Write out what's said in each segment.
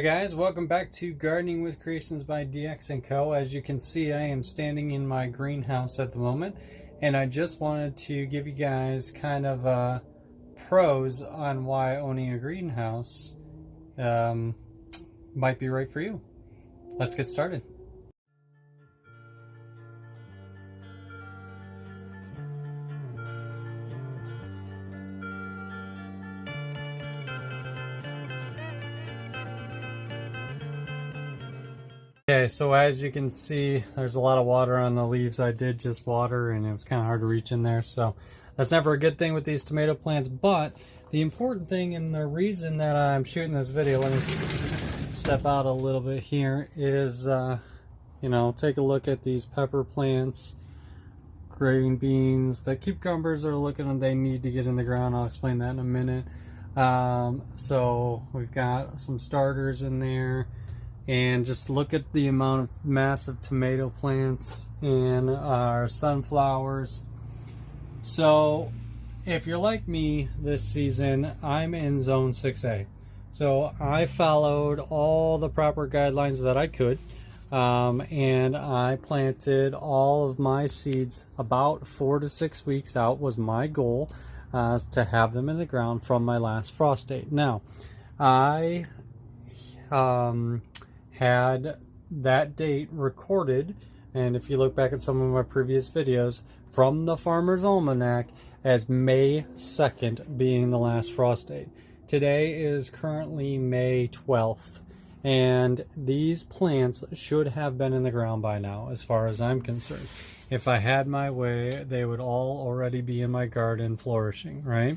Hey guys, welcome back to Gardening with Creations by DX & Co. As you can see, I am standing in my greenhouse at the moment, and I just wanted to give you guys kind of pros on why owning a greenhouse might be right for you. Let's get started. Okay, so as you can see, there's a lot of water on the leaves. I did just water and it was kind of hard to reach in there, so that's never a good thing with these tomato plants. But the important thing and the reason that I'm shooting this video, let me step out a little bit here, is take a look at these pepper plants, green beans. The cucumbers are looking, they need to get in the ground. I'll explain that in a minute. So we've got some starters in there. And just look at the amount of massive tomato plants and our sunflowers. So if you're like me this season, I'm in zone 6A. So I followed all the proper guidelines that I could, and I planted all of my seeds about 4 to 6 weeks out was my goal, to have them in the ground from my last frost date. Now I had that date recorded, and if you look back at some of my previous videos, from the Farmer's Almanac as May 2nd being the last frost date. Today is currently May 12th, and these plants should have been in the ground by now as far as I'm concerned. If I had my way, they would all already be in my garden flourishing, right?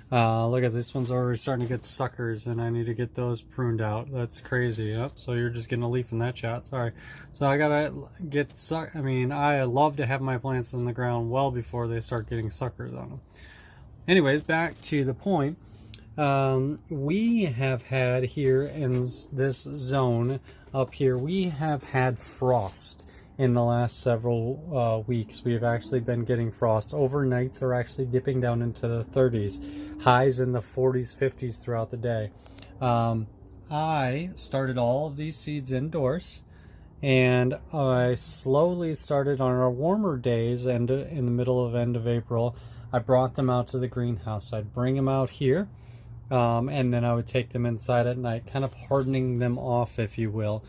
Look at this one's already starting to get suckers, and I need to get those pruned out. That's crazy. Yep, so you're just getting a leaf in that shot. Sorry. So I gotta get I love to have my plants in the ground well before they start getting suckers on them. Anyways, back to the point. We have had here in this zone up here, we have had frost in the last several weeks. We have actually been getting frost. Overnights are actually dipping down into the 30s, highs in the 40s, 50s throughout the day. I started all of these seeds indoors, and I slowly started on our warmer days, and in the middle of end of April, I brought them out to the greenhouse. I'd bring them out here, and then I would take them inside at night, kind of hardening them off, if you will.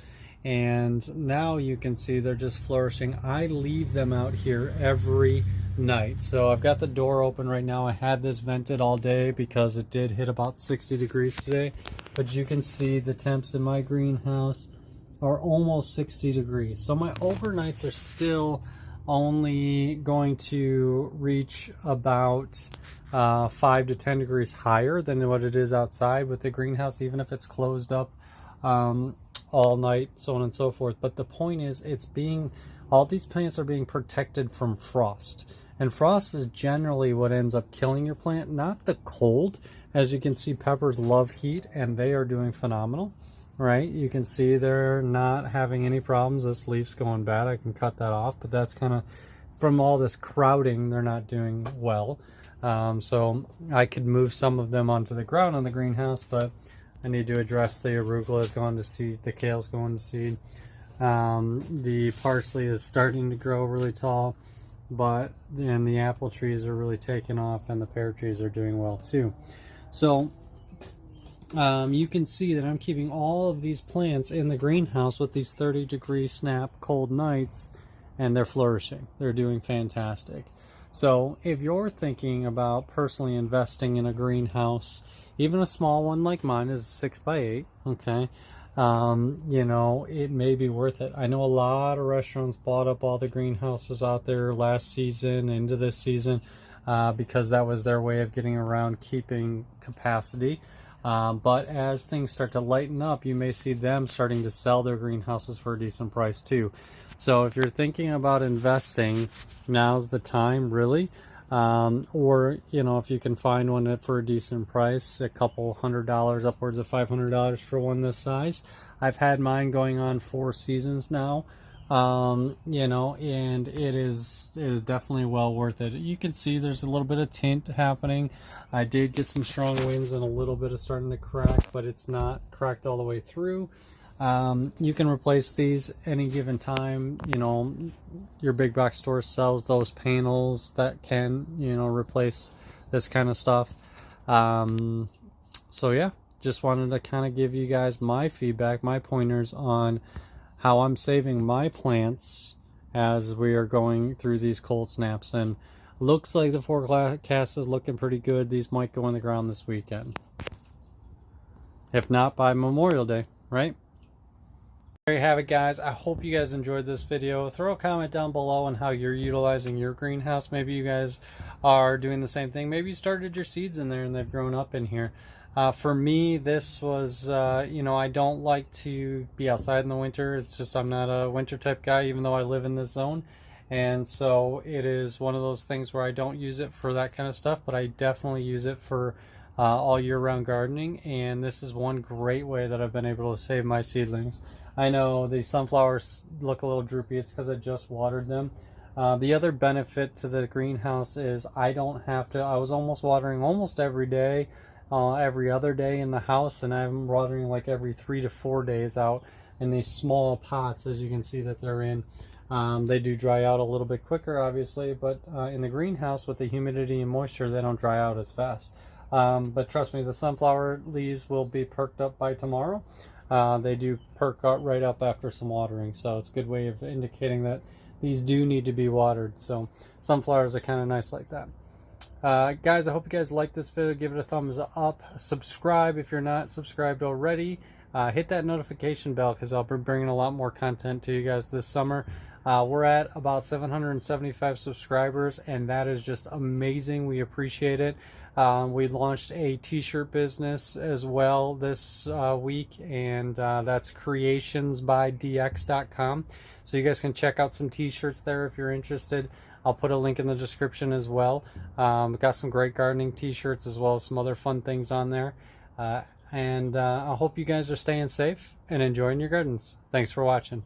And now you can see they're just flourishing. I leave them out here every night. So I've got the door open right now. I had this vented all day because it did hit about 60 degrees today. But you can see the temps in my greenhouse are almost 60 degrees. So my overnights are still only going to reach about 5 to 10 degrees higher than what it is outside with the greenhouse, even if it's closed up all night, so on and so forth. But the point is, all these plants are being protected from frost, and frost is generally what ends up killing your plant, not the cold. As you can see, peppers love heat, and they are doing phenomenal, right? You can see they're not having any problems. This leaf's going bad. I can cut that off, but that's kind of from all this crowding, they're not doing well. So I could move some of them onto the ground in the greenhouse, but I need to address the arugula has gone to seed, the kale's going to seed. The parsley is starting to grow really tall, and the apple trees are really taking off, and the pear trees are doing well too. So you can see that I'm keeping all of these plants in the greenhouse with these 30-degree snap cold nights, and they're flourishing. They're doing fantastic. So if you're thinking about personally investing in a greenhouse, even a small one like mine is 6x8, okay, it may be worth it. I know a lot of restaurants bought up all the greenhouses out there last season into this season because that was their way of getting around keeping capacity. But as things start to lighten up, you may see them starting to sell their greenhouses for a decent price too. So if you're thinking about investing, now's the time, really. Or if you can find one for a decent price, a couple $100, upwards of $500 for one this size. I've had mine going on 4 seasons now. You know, and it is definitely well worth it. You can see there's a little bit of tint happening. I did get some strong winds and a little bit of starting to crack, but it's not cracked all the way through. You can replace these any given time. You know, your big box store sells those panels that can, you know, replace this kind of stuff. So yeah, just wanted to kind of give you guys my feedback, my pointers on how I'm saving my plants as we are going through these cold snaps. And looks like the forecast is looking pretty good. These might go in the ground this weekend, if not by Memorial Day, right? There you have it, guys. I hope you guys enjoyed this video. Throw a comment down below on how you're utilizing your greenhouse. Maybe you guys are doing the same thing. Maybe you started your seeds in there and they've grown up in here. For me, this was, you know, I don't like to be outside in the winter. It's just I'm not a winter type guy, even though I live in this zone. And so it is one of those things where I don't use it for that kind of stuff, but I definitely use it for all year round gardening. And this is one great way that I've been able to save my seedlings. I know the sunflowers look a little droopy. It's because I just watered them. The other benefit to the greenhouse is I don't have to, I was almost watering almost every day, every other day in the house, and I'm watering like every 3 to 4 days out in these small pots, as you can see that they're in. They do dry out a little bit quicker, obviously, but in the greenhouse with the humidity and moisture, they don't dry out as fast. But trust me, the sunflower leaves will be perked up by tomorrow. They do perk out right up after some watering, so it's a good way of indicating that these do need to be watered. So sunflowers are kind of nice like that. Guys, I hope you guys like this video. Give it a thumbs up. Subscribe if you're not subscribed already. Hit that notification bell because I'll be bringing a lot more content to you guys this summer. We're at about 775 subscribers, and that is just amazing. We appreciate it. We launched a t-shirt business as well this week, and that's creationsbydx.com. So you guys can check out some t-shirts there if you're interested. I'll put a link in the description as well. Got some great gardening t-shirts as well as some other fun things on there. And I hope you guys are staying safe and enjoying your gardens. Thanks for watching.